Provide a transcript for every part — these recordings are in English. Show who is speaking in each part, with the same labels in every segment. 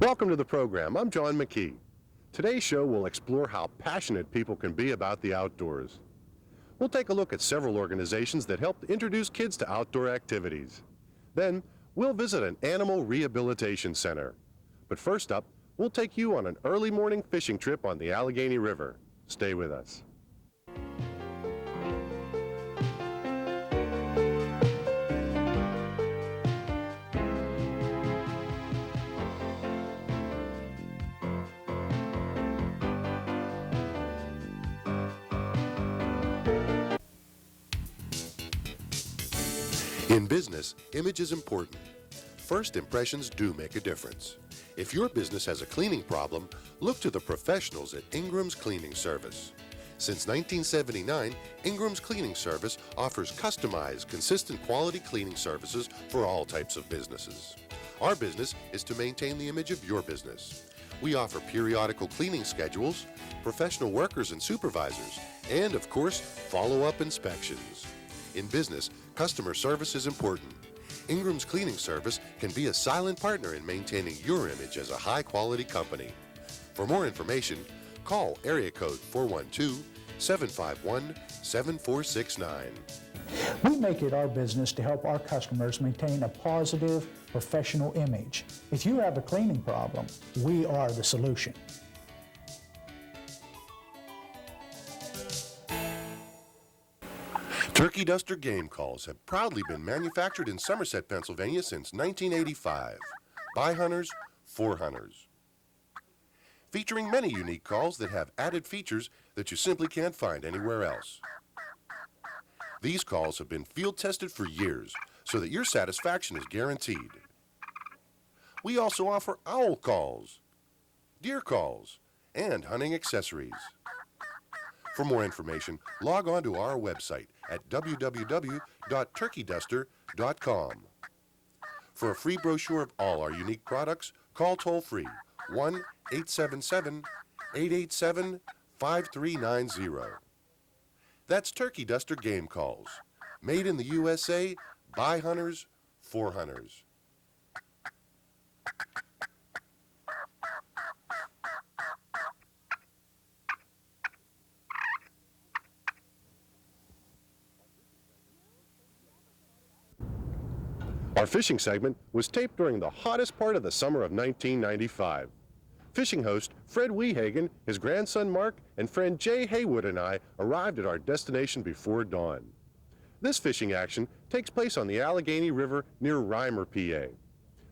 Speaker 1: Welcome to the program. I'm John McKee. Today's show will explore how passionate people can be about the outdoors. We'll take a look at several organizations that help introduce kids to outdoor activities. Then, we'll visit an animal rehabilitation center. But first up, we'll take you on an early morning fishing trip on the Allegheny River. Stay with us. In business, image is important. First impressions do make a difference. If your business has a cleaning problem, look to the professionals at Ingram's Cleaning Service. Since 1979, Ingram's Cleaning Service offers customized, consistent quality cleaning services for all types of businesses. Our business is to maintain the image of your business. We offer periodical cleaning schedules, professional workers and supervisors, and of course, follow-up inspections. In business, customer service is important. Ingram's Cleaning Service can be a silent partner in maintaining your image as a high-quality company. For more information, call area code 412-751-7469.
Speaker 2: We make it our business to help our customers maintain a positive, professional image. If you have a cleaning problem, we are the solution.
Speaker 1: Turkey Duster game calls have proudly been manufactured in Somerset, Pennsylvania since 1985. By hunters, for hunters. Featuring many unique calls that have added features that you simply can't find anywhere else. These calls have been field tested for years so that your satisfaction is guaranteed. We also offer owl calls, deer calls, and hunting accessories. For more information, log on to our website at www.turkeyduster.com. For a free brochure of all our unique products, call toll-free 1-877-887-5390. That's Turkey Duster Game Calls, made in the USA, by hunters, for hunters. Our fishing segment was taped during the hottest part of the summer of 1995. Fishing host Fred Wehagen, his grandson Mark, and friend Jay Haywood and I arrived at our destination before dawn. This fishing action takes place on the Allegheny River near Reimer, PA,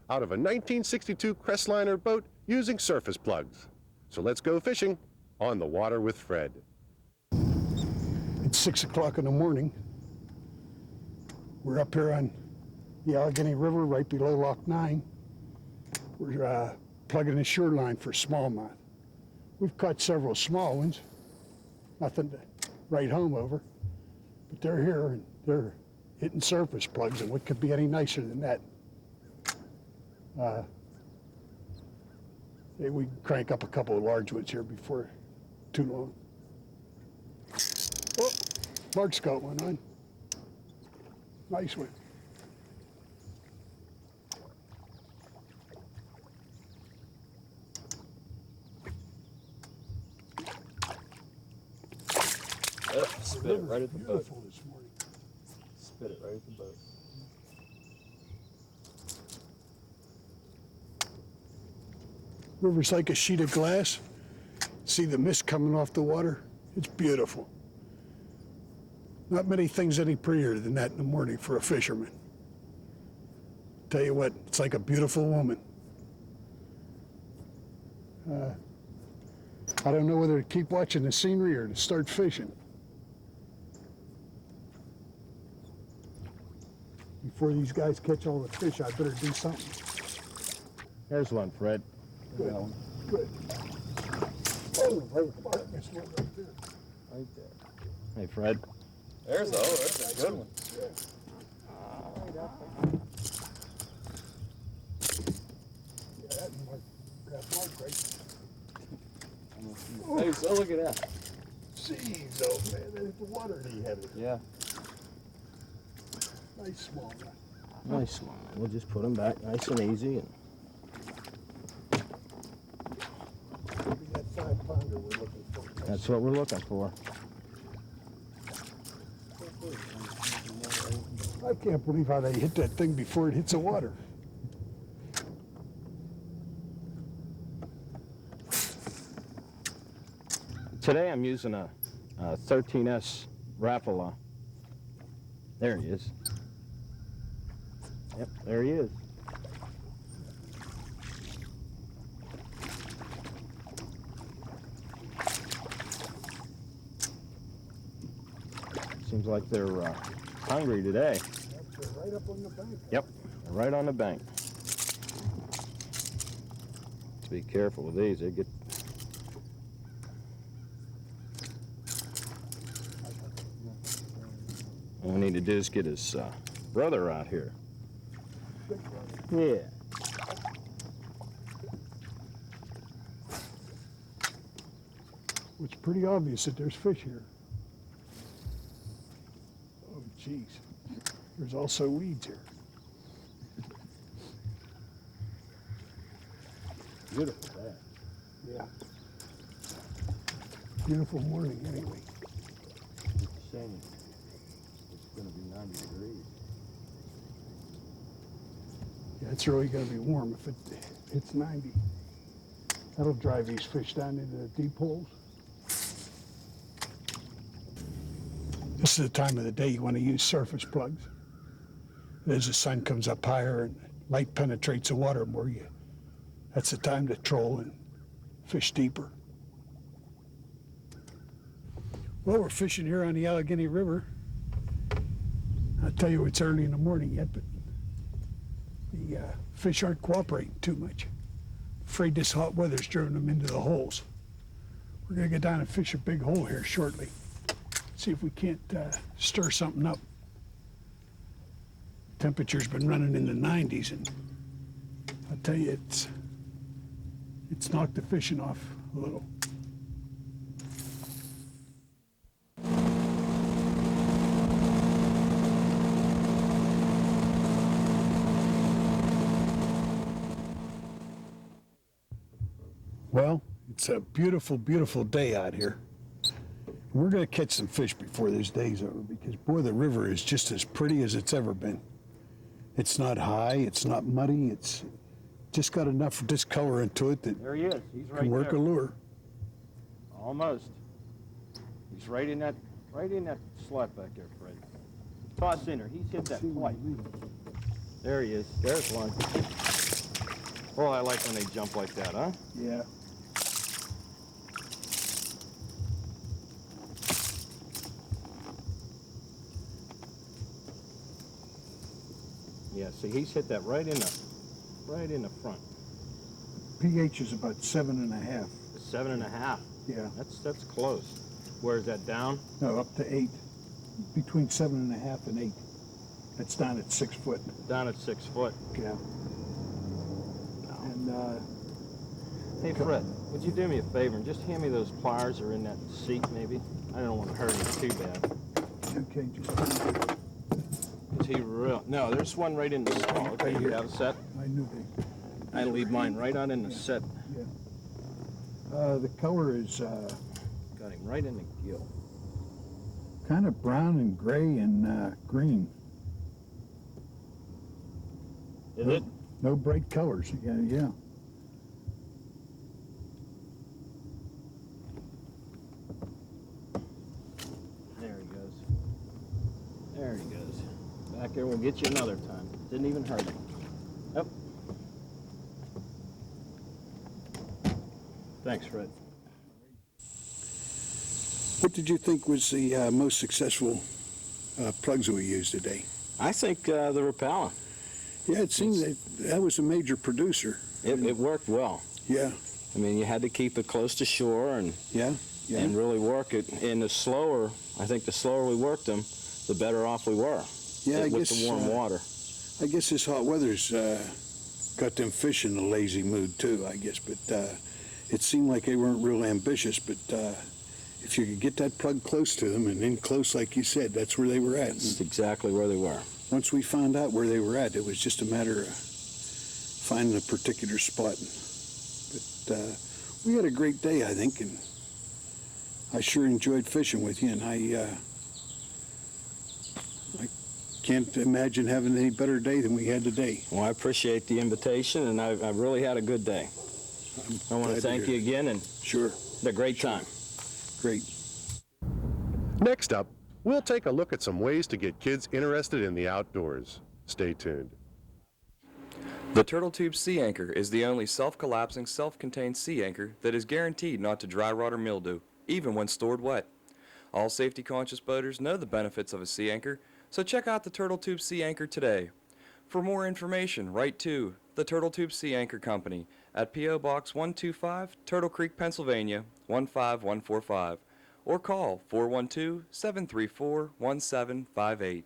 Speaker 1: out of a 1962 Crestliner boat using surface plugs. So let's go fishing on the water with Fred.
Speaker 3: It's 6 o'clock in the morning. We're up here on the Allegheny River right below Loch 9. We're plugging the shoreline for smallmouth. We've caught several small ones, nothing to write home over, but they're here and they're hitting surface plugs, and what could be any nicer than that? Maybe we can crank up a couple of large ones here before too long. Oh, Mark's got one on. Nice one.
Speaker 4: Spit it right at the boat.
Speaker 3: This morning.
Speaker 4: Spit it right at the boat.
Speaker 3: River's like a sheet of glass. See the mist coming off the water? It's beautiful. Not many things any prettier than that in the morning for a fisherman. Tell you what, it's like a beautiful woman. I don't know whether to keep watching the scenery or to start fishing. Before these guys catch all the fish, I better do something.
Speaker 4: There's one, Fred.
Speaker 3: Good. Good. Oh, right there.
Speaker 4: Right there. Hey, Fred. There's a good one.
Speaker 3: Yeah, that mark right.
Speaker 4: Hey, so look at that.
Speaker 3: Jeez, oh man, there's the water he had it.
Speaker 4: Yeah.
Speaker 3: Nice small one.
Speaker 4: Nice one. We'll just put them back nice and easy. And That's what we're looking for.
Speaker 3: I can't believe how they hit that thing before it hits the water.
Speaker 4: Today I'm using a 13S Rapala. There he is. Yep, there he is. Seems like they're hungry today.
Speaker 3: They're right up on the bank.
Speaker 4: Yep, they're right on the bank. Let's be careful with these. They get. All we need to do is get his brother out here. Yeah.
Speaker 3: It's pretty obvious that there's fish here. Oh, geez. There's also weeds here.
Speaker 4: Beautiful day.
Speaker 3: Yeah. Beautiful morning, anyway.
Speaker 4: It's a shame it's going to be 90 degrees.
Speaker 3: Yeah, it's really going to be warm if it hits 90. That'll drive these fish down into the deep holes. This is the time of the day you want to use surface plugs. As the sun comes up higher and light penetrates the water more, that's the time to troll and fish deeper. Well, we're fishing here on the Allegheny River. I'll tell you, it's early in the morning yet, but the fish aren't cooperating too much. Afraid this hot weather's driven them into the holes. We're gonna get down and fish a big hole here shortly. See if we can't stir something up. Temperature's been running in the 90s, and I'll tell you, it's knocked the fishing off a little. Well, it's a beautiful, beautiful day out here. We're going to catch some fish before this day's over because, boy, the river is just as pretty as it's ever been. It's not high, it's not muddy, it's just got enough discolorant to it that
Speaker 4: There he is. He's right
Speaker 3: can work
Speaker 4: there.
Speaker 3: a lure.
Speaker 4: Almost. He's right in that slot back there, Fred. Toss in her. He's hit that twice. There he is. There's one. Oh, I like when they jump like that, huh?
Speaker 3: Yeah.
Speaker 4: Yeah, see, he's hit that right in the front.
Speaker 3: pH is about 7.5.
Speaker 4: 7.5.
Speaker 3: Yeah.
Speaker 4: That's close. Where is that down?
Speaker 3: No, up to 8. Between 7.5 and 8. It's down at 6 foot.
Speaker 4: Down at 6 foot.
Speaker 3: Yeah. And
Speaker 4: Hey, Fred, would you do me a favor and just hand me those pliers that are in that seat, maybe? I don't want to hurt him too bad.
Speaker 3: okay, just
Speaker 4: Is he real? No, there's one right in the stall. Okay, you have a set?
Speaker 3: I knew they.
Speaker 4: I leave mine right on in the set.
Speaker 3: Yeah. The color is
Speaker 4: Got him right in the gill.
Speaker 3: kind of brown and gray and green.
Speaker 4: Is it?
Speaker 3: No bright colors. Yeah, yeah.
Speaker 4: There he goes. There he goes. Back there, we'll get you another time. Didn't even hurt him. Yep. Thanks, Fred.
Speaker 3: What did you think was the most successful plugs that we used today?
Speaker 5: I think the Rapala.
Speaker 3: Yeah, it seemed that was a major producer.
Speaker 5: It worked well.
Speaker 3: Yeah,
Speaker 5: I mean, you had to keep it close to shore and
Speaker 3: yeah.
Speaker 5: and really work it. And the slower we worked them, the better off we were.
Speaker 3: Yeah, I
Speaker 5: with
Speaker 3: guess
Speaker 5: the warm water.
Speaker 3: I guess this hot weather's got them fish in a lazy mood too, I guess. But it seemed like they weren't real ambitious. But if you could get that plug close to them and in close, like you said, that's where they were at.
Speaker 5: That's exactly where they were.
Speaker 3: Once we found out where they were at, it was just a matter of finding a particular spot. But we had a great day, I think, and I sure enjoyed fishing with you, and I can't imagine having any better day than we had today.
Speaker 5: Well, I appreciate the invitation, and I've really had a good day. I want to thank you again, and
Speaker 3: Sure.
Speaker 5: had a great time.
Speaker 3: Great.
Speaker 1: Next up, we'll take a look at some ways to get kids interested in the outdoors. Stay tuned.
Speaker 6: The Turtle Tube Sea Anchor is the only self-collapsing, self-contained sea anchor that is guaranteed not to dry rot or mildew, even when stored wet. All safety-conscious boaters know the benefits of a sea anchor, so check out the Turtle Tube Sea Anchor today. For more information, write to the Turtle Tube Sea Anchor Company at P.O. Box 125, Turtle Creek, Pennsylvania 15145, or call 412-734-1758.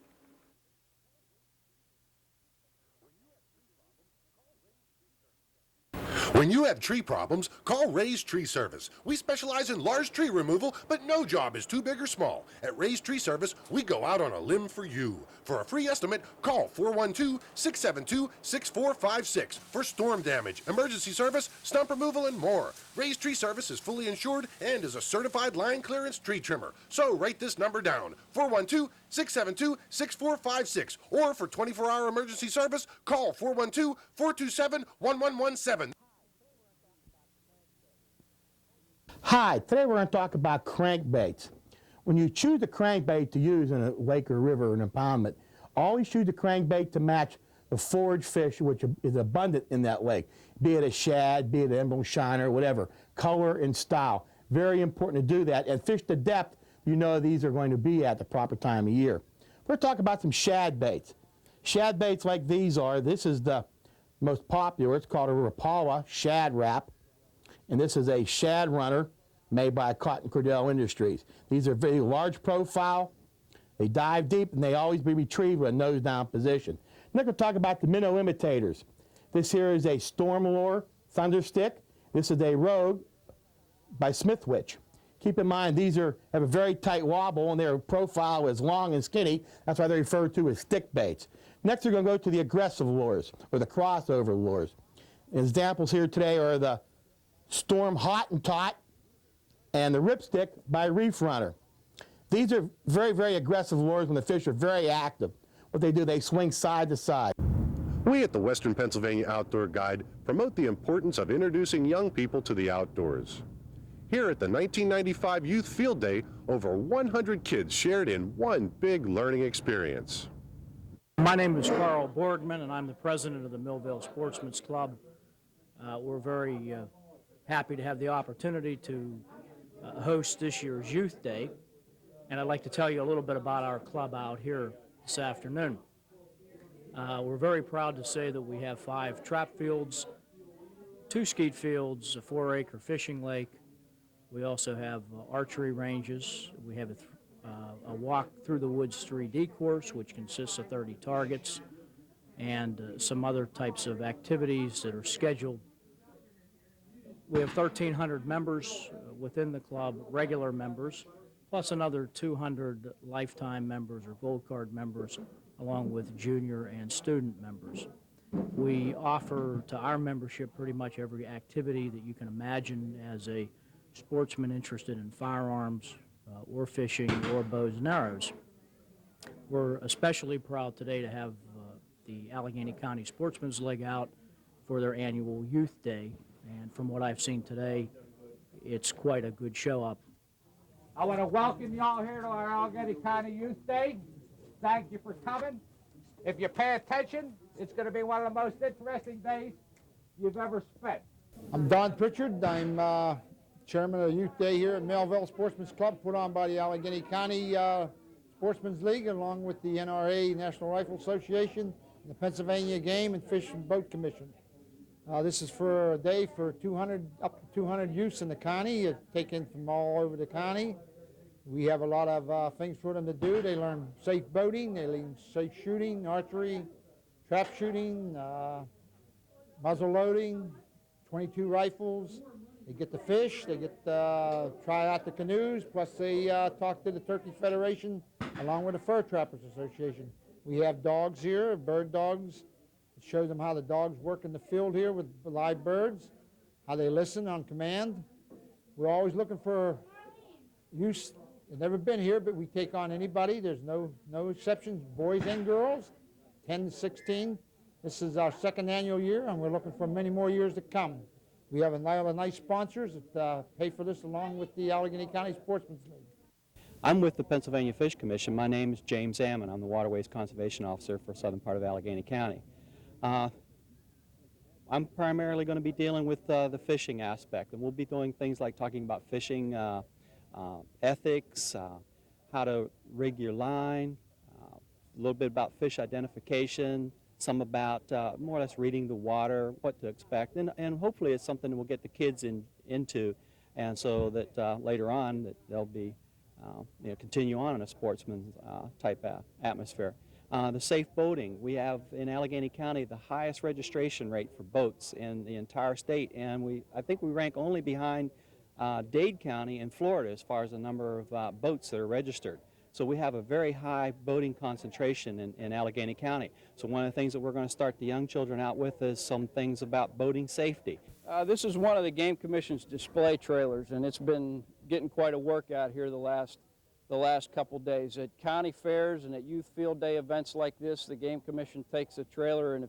Speaker 1: When you have tree problems, call Ray's Tree Service. We specialize in large tree removal, but no job is too big or small. At Ray's Tree Service, we go out on a limb for you. For a free estimate, call 412-672-6456 for storm damage, emergency service, stump removal, and more. Ray's Tree Service is fully insured and is a certified line clearance tree trimmer. So write this number down, 412-672-6456, or for 24-hour emergency service, call 412-427-1117.
Speaker 7: Hi, today we're going to talk about crankbaits. When you choose a crankbait to use in a lake or river or an impoundment, always choose a crankbait to match the forage fish which is abundant in that lake, be it a shad, be it an emerald shiner, whatever, color and style. Very important to do that, and fish to depth you know these are going to be at the proper time of year. We're going to talk about some shad baits. Shad baits like these are, this is the most popular, it's called a Wpog shad wrap, and this is a shad runner made by Cotton Cordell Industries. These are very large profile, they dive deep, and they always be retrieved with a nose down position. Now we're going to talk about the minnow imitators. This here is a Storm Lure Thunderstick. This is a Rogue by Smithwich. Keep in mind these have a very tight wobble and their profile is long and skinny. That's why they're referred to as stick baits. Next we're going to go to the aggressive lures or the crossover lures. Examples here today are the Storm Hot and Tot and the Ripstick by Reef Runner. These are very, very aggressive lures when the fish are very active. What they do, they swing side to side.
Speaker 1: We at the Western Pennsylvania Outdoor Guide promote the importance of introducing young people to the outdoors. Here at the 1995 Youth Field Day, over 100 kids shared in one big learning experience.
Speaker 8: My name is Carl Borgman, and I'm the president of the Millville Sportsman's Club. We're very happy to have the opportunity to host this year's Youth Day, and I'd like to tell you a little bit about our club out here this afternoon. We're very proud to say that we have 5 trap fields, 2 skeet fields, a 4-acre fishing lake. We also have archery ranges. We have a walk through the woods 3D course, which consists of 30 targets, and some other types of activities that are scheduled. We have 1,300 members within the club, regular members, plus another 200 lifetime members or gold card members, along with junior and student members. We offer to our membership pretty much every activity that you can imagine as a sportsman interested in firearms or fishing or bows and arrows. We're especially proud today to have the Allegheny County Sportsman's League out for their annual Youth Day, and from what I've seen today, it's quite a good show up.
Speaker 9: I want to welcome you all here to our Allegheny County Youth Day. Thank you for coming. If you pay attention, it's going to be one of the most interesting days you've ever spent.
Speaker 7: I'm Don Pritchard. I'm chairman of the Youth Day here at Millville Sportsman's Club, put on by the Allegheny County Sportsman's League, along with the NRA, National Rifle Association, the Pennsylvania Game and Fish and Boat Commission. This is for a day for up to 200 youths in the county, taken from all over the county. We have a lot of things for them to do. They learn safe boating, they learn safe shooting, archery, trap shooting, muzzle loading, 22 rifles. They get to fish, they get to try out the canoes, plus they talk to the Turkey Federation along with the Fur Trappers Association. We have dogs here, bird dogs. It shows them how the dogs work in the field here with live birds, how they listen on command. We're always looking for
Speaker 10: youth have never been here, but we take on anybody. There's no exceptions, boys and girls, 10 to 16. This is our second annual year, and we're looking for many more years to come. We have a lot of nice sponsors that pay for this along with the Allegheny County Sportsman's League.
Speaker 11: I'm with the Pennsylvania Fish Commission. My name is James Ammon. I'm the Waterways Conservation Officer for southern part of Allegheny County. I'm primarily going to be dealing with the fishing aspect, and we'll be doing things like talking about fishing ethics, how to rig your line, a little bit about fish identification, some about more or less reading the water, what to expect, and hopefully it's something that we'll get the kids into, and so that later on that they'll be continue on in a sportsman type atmosphere. The safe boating. We have in Allegheny County the highest registration rate for boats in the entire state, and I think we rank only behind Dade County in Florida as far as the number of boats that are registered. So we have a very high boating concentration in Allegheny County. So one of the things that we're going to start the young children out with is some things about boating safety.
Speaker 8: This is one of the Game Commission's display trailers, and it's been getting quite a workout here the last couple days. At county fairs and at youth field day events like this, the Game Commission takes a trailer, and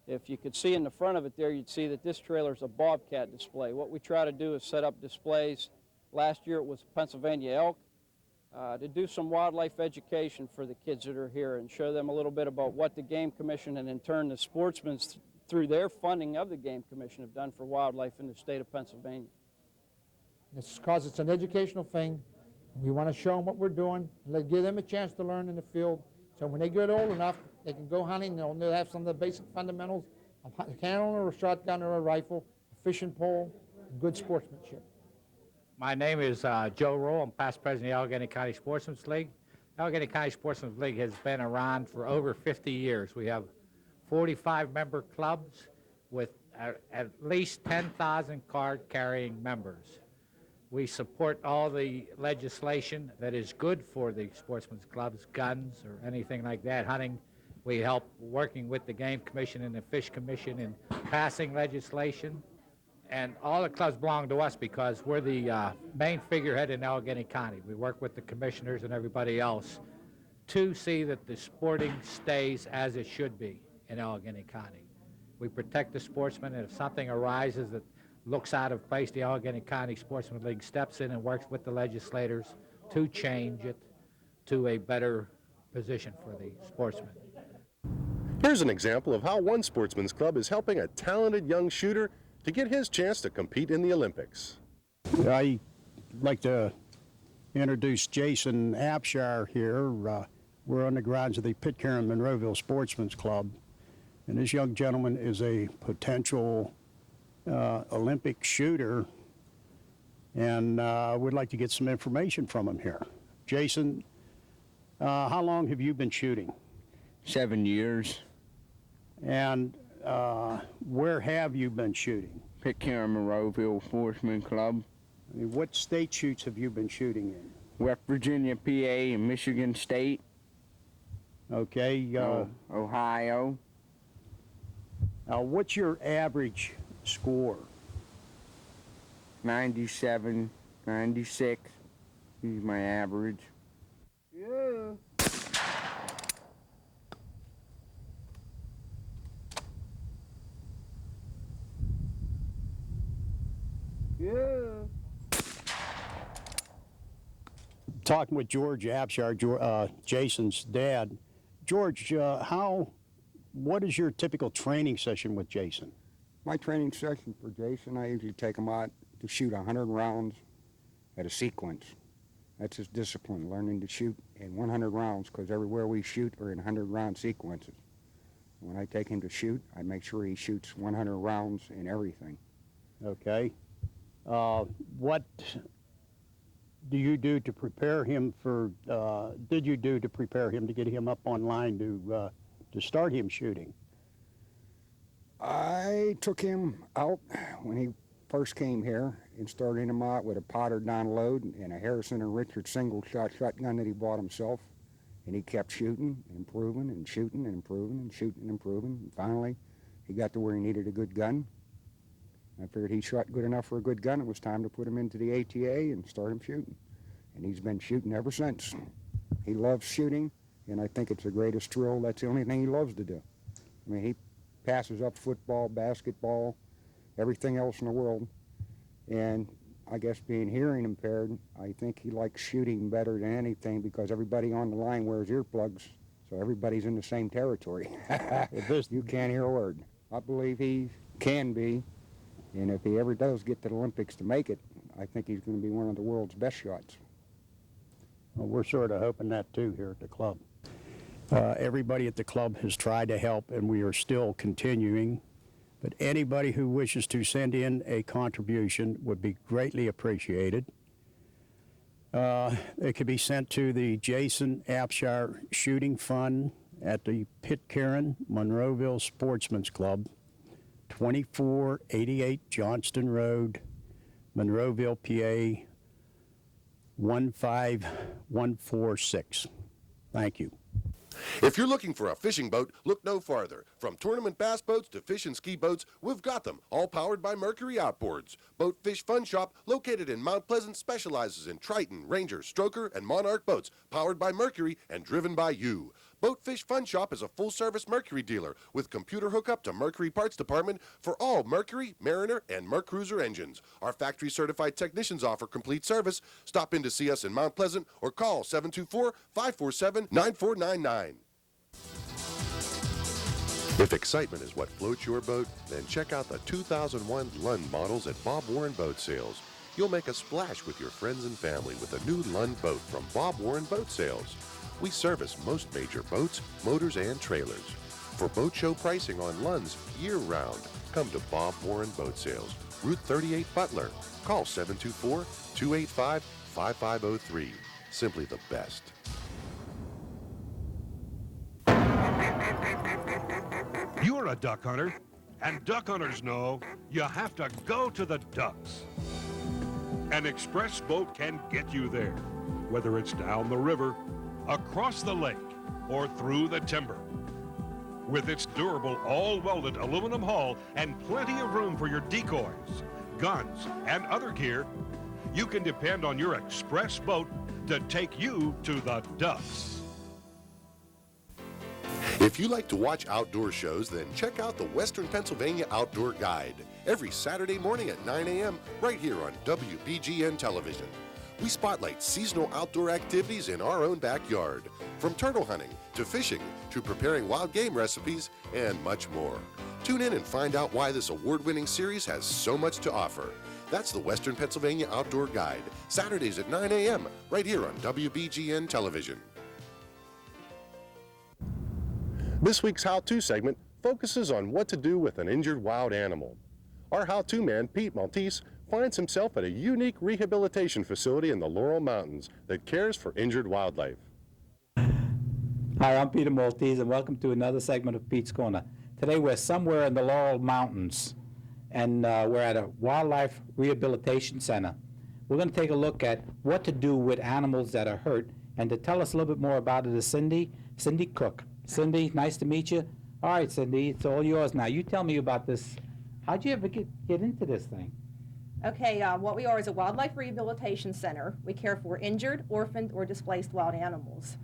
Speaker 8: if you could see in the front of it there, you'd see that this trailer is a bobcat display. What we try to do is set up displays. Last year it was Pennsylvania elk, to do some wildlife education for the kids that are here and show them a little bit about what the Game Commission and in turn the sportsmen through their funding of the Game Commission have done for wildlife in the state of Pennsylvania.
Speaker 10: It's because it's an educational thing. We want to show them what we're doing, and give them a chance to learn in the field. So when they get old enough, they can go hunting. They'll have some of the basic fundamentals of a cannon or a shotgun or a rifle, a fishing pole, and good sportsmanship.
Speaker 9: My name is Joe Roll. I'm past president of the Allegheny County Sportsman's League. Allegheny County Sportsman's League has been around for over 50 years. We have 45 member clubs with at least 10,000 card-carrying members. We support all the legislation that is good for the sportsmen's clubs, guns or anything like that, hunting. We help working with the Game Commission and the Fish Commission in passing legislation. And all the clubs belong to us because we're the main figurehead in Allegheny County. We work with the commissioners and everybody else to see that the sporting stays as it should be in Allegheny County. We protect the sportsmen, and if something arises that looks out of place, the Allegheny County Sportsman's League steps in and works with the legislators to change it to a better position for the sportsmen.
Speaker 1: Here's an example of how one sportsman's club is helping a talented young shooter to get his chance to compete in the Olympics.
Speaker 3: I'd like to introduce Jason Abshire here. We're on the grounds of the Pitcairn Monroeville Sportsman's Club, and this young gentleman is a potential Olympic shooter, and we'd like to get some information from him here. Jason, how long have you been shooting?
Speaker 12: 7 years.
Speaker 3: And where have you been shooting?
Speaker 12: Pitcairn Monroeville Sportsman Club.
Speaker 3: I mean, what state shoots have you been shooting in?
Speaker 12: West Virginia, PA, and Michigan State.
Speaker 3: Okay.
Speaker 12: Ohio.
Speaker 3: What's your average score?
Speaker 12: 97, 96 is my average. Yeah. Yeah.
Speaker 3: Talking with George Abshire, Jason's dad. George, what is your typical training session with Jason?
Speaker 13: My training session for Jason, I usually take him out to shoot 100 rounds at a sequence. That's his discipline, learning to shoot in 100 rounds, because everywhere we shoot are in 100-round sequences. When I take him to shoot, I make sure he shoots 100 rounds in everything.
Speaker 3: Okay. What do you do to prepare him for, did you do to prepare him to get him up online to start him shooting?
Speaker 13: I took him out when he first came here and started him out with a powdered down load and a Harrison and Richard single-shot shotgun that he bought himself. And he kept shooting and improving and shooting and improving and shooting and improving. And finally, he got to where he needed a good gun. I figured he shot good enough for a good gun. It was time to put him into the ATA and start him shooting. and he's been shooting ever since. He loves shooting, and I think it's the greatest thrill. That's the only thing he loves to do. I mean, he passes up football, basketball, everything else in the world, and I guess being hearing impaired, I think he likes shooting better than anything because everybody on the line wears earplugs, so everybody's in the same territory. You can't hear a word. I believe he can be, and if he ever does get to the Olympics to make it, I think he's going to be one of the world's best shots.
Speaker 14: Well, we're sort of hoping that too here at the club. Everybody at the club has tried to help, and we are still continuing. But anybody who wishes to send in a contribution would be greatly appreciated. It could be sent to the Jason Apshire Shooting Fund at the Pitcairn Monroeville Sportsman's Club, 2488 Johnston Road, Monroeville, PA 15146. Thank you.
Speaker 1: If you're looking for a fishing boat, look no farther. From tournament bass boats to fish and ski boats, we've got them, all powered by Mercury Outboards. Boat Fish Fun Shop, located in Mount Pleasant, specializes in Triton, Ranger, Stroker, and Monarch boats, powered by Mercury and driven by you. Boat Fish Fun Shop is a full-service Mercury dealer with computer hookup to Mercury Parts Department for all Mercury, Mariner, and Mercruiser engines. Our factory-certified technicians offer complete service. Stop in to see us in Mount Pleasant or call 724-547-9499. If excitement is what floats your boat, then check out the 2001 Lund models at Bob Warren Boat Sales. You'll make a splash with your friends and family with a new Lund boat from Bob Warren Boat Sales. We service most major boats, motors, and trailers. For boat show pricing on Lunds year-round, come to Bob Warren Boat Sales, Route 38 Butler. Call 724-285-5503. Simply the best.
Speaker 15: You're a duck hunter, and duck hunters know you have to go to the ducks. An express boat can get you there, whether it's down the river, across the lake, or through the timber. With its durable, all-welded aluminum hull and plenty of room for your decoys, guns, and other gear, you can depend on your express boat to take you to the ducks.
Speaker 1: If you like to watch outdoor shows, then check out the Western Pennsylvania Outdoor Guide every Saturday morning at 9 a.m. right here on WBGN television. We spotlight seasonal outdoor activities in our own backyard, from turtle hunting to fishing to preparing wild game recipes and much more. Tune in and find out why this award-winning series has so much to offer. That's the Western Pennsylvania Outdoor Guide, Saturdays at 9 a.m. right here on WBGN television. This week's How-To segment focuses on what to do with an injured wild animal. Our how-to man, Pete Maltese, finds himself at a unique rehabilitation facility in the Laurel Mountains that cares for injured wildlife.
Speaker 16: Hi, I'm Peter Maltese, and welcome to another segment of Pete's Corner. Today we're somewhere in the Laurel Mountains, and we're at a wildlife rehabilitation center. We're going to take a look at what to do with animals that are hurt, and to tell us a little bit more about it is Cindy Cook. Cindy, nice to meet you. All right, Cindy, it's all yours now. You tell me about this. How'd you ever get into this thing?
Speaker 17: Okay, what we are is a wildlife rehabilitation center. We care for injured, orphaned, or displaced wild animals.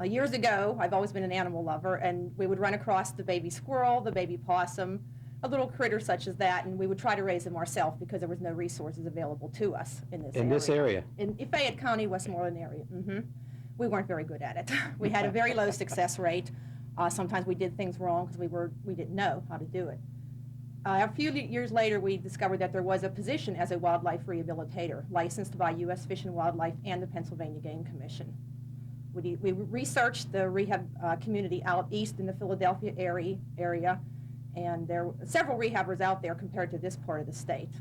Speaker 17: Years ago, I've always been an animal lover, and we would run across the baby squirrel, the baby possum, a little critter such as that, and we would try to raise them ourselves because there was no resources available to us in this area.
Speaker 16: In this area?
Speaker 17: In Fayette County, Westmoreland area. We weren't very good at it. We had a very low success rate. Sometimes we did things wrong because we didn't know how to do it. A few years later, we discovered that there was a position as a wildlife rehabilitator, licensed by U.S. Fish and Wildlife and the Pennsylvania Game Commission. We researched the rehab community out east in the Philadelphia area, and there were several rehabbers out there compared to this part of the state.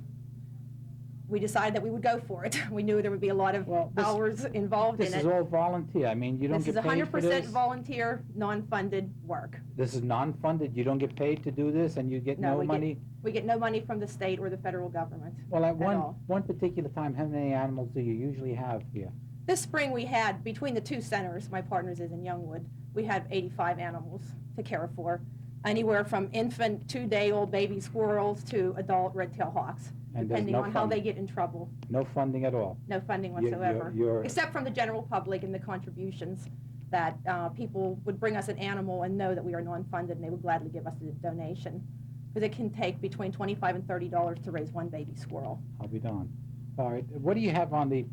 Speaker 17: We decided that we would go for it. We knew there would be a lot of hours involved in it.
Speaker 16: This is all volunteer. I mean, you don't get paid for this?
Speaker 17: This is 100% volunteer, non-funded work.
Speaker 16: This is non-funded? You don't get paid to do this, and you get no money?
Speaker 17: We get no money from the state or the federal government.
Speaker 16: Well, at one particular time, how many animals do you usually have here?
Speaker 17: This spring we had, between the two centers, my partners is in Youngwood, we had 85 animals to care for. anywhere from infant 2-day-old baby squirrels to adult red-tailed hawks,
Speaker 16: And there's
Speaker 17: depending
Speaker 16: no
Speaker 17: on how they
Speaker 16: funding.
Speaker 17: get in trouble.
Speaker 16: No funding at all.
Speaker 17: No funding
Speaker 16: You-
Speaker 17: whatsoever,
Speaker 16: you're-
Speaker 17: except from the general public and the contributions that people would bring us an animal and know that we are non-funded, and they would gladly give us a donation. Because it can take between $25 and $30 to raise one baby squirrel.
Speaker 16: I'll be darned. All right. What do you have on the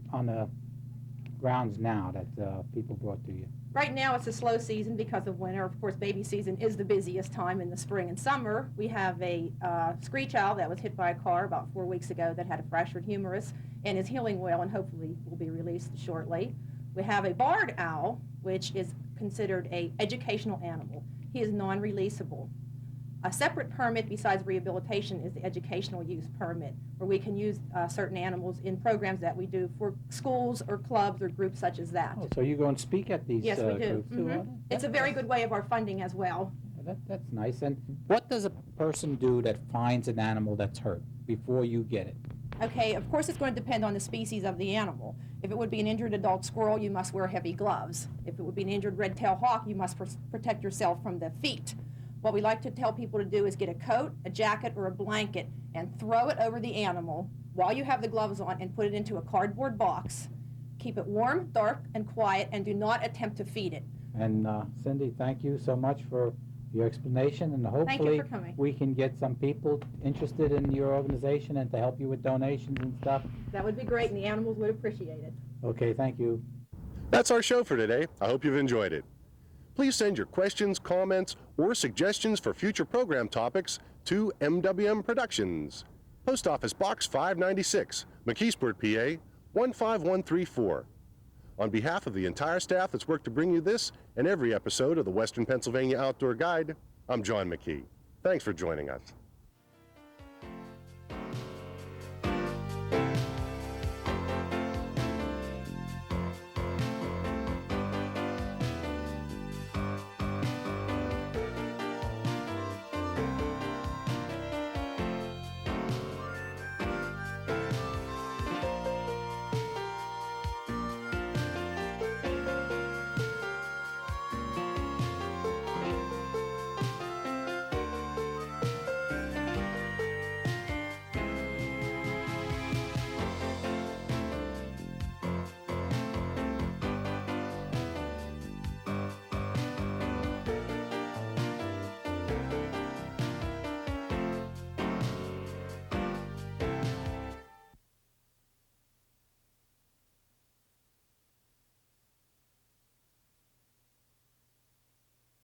Speaker 16: grounds now that people brought to you?
Speaker 17: Right now, it's a slow season because of winter. Of course, baby season is the busiest time in the spring and summer. We have a screech owl that was hit by a car about 4 weeks ago that had a fractured humerus and is healing well and hopefully will be released shortly. We have a barred owl, which is considered an educational animal. He is non-releasable. A separate permit besides rehabilitation is the educational use permit, where we can use certain animals in programs that we do for schools or clubs or groups such as that.
Speaker 16: Oh, so you go and speak at these
Speaker 17: Yes, we do.
Speaker 16: groups too, aren't you?
Speaker 17: It's a very good way of our funding as well.
Speaker 16: That's nice. And what does a person do that finds an animal that's hurt before you get it?
Speaker 17: Okay, of course it's going to depend on the species of the animal. If it would be an injured adult squirrel, you must wear heavy gloves. If it would be an injured red-tailed hawk, you must protect yourself from the feet. What we like to tell people to do is get a coat, a jacket, or a blanket and throw it over the animal while you have the gloves on and put it into a cardboard box. Keep it warm, dark, and quiet, and do not attempt to feed it.
Speaker 16: And Cindy, thank you so much for your explanation, and
Speaker 17: you
Speaker 16: hopefully
Speaker 17: for coming.
Speaker 16: we can get some people interested in your organization and to help you with donations and stuff.
Speaker 17: That would be great, and the animals would appreciate it.
Speaker 16: Okay, thank you.
Speaker 1: That's our show for today. I hope you've enjoyed it. Please send your questions, comments, or suggestions for future program topics to MWM Productions, Post Office Box 596, McKeesport, PA 15134. On behalf of the entire staff that's worked to bring you this and every episode of the Western Pennsylvania Outdoor Guide, I'm John McKee. Thanks for joining us.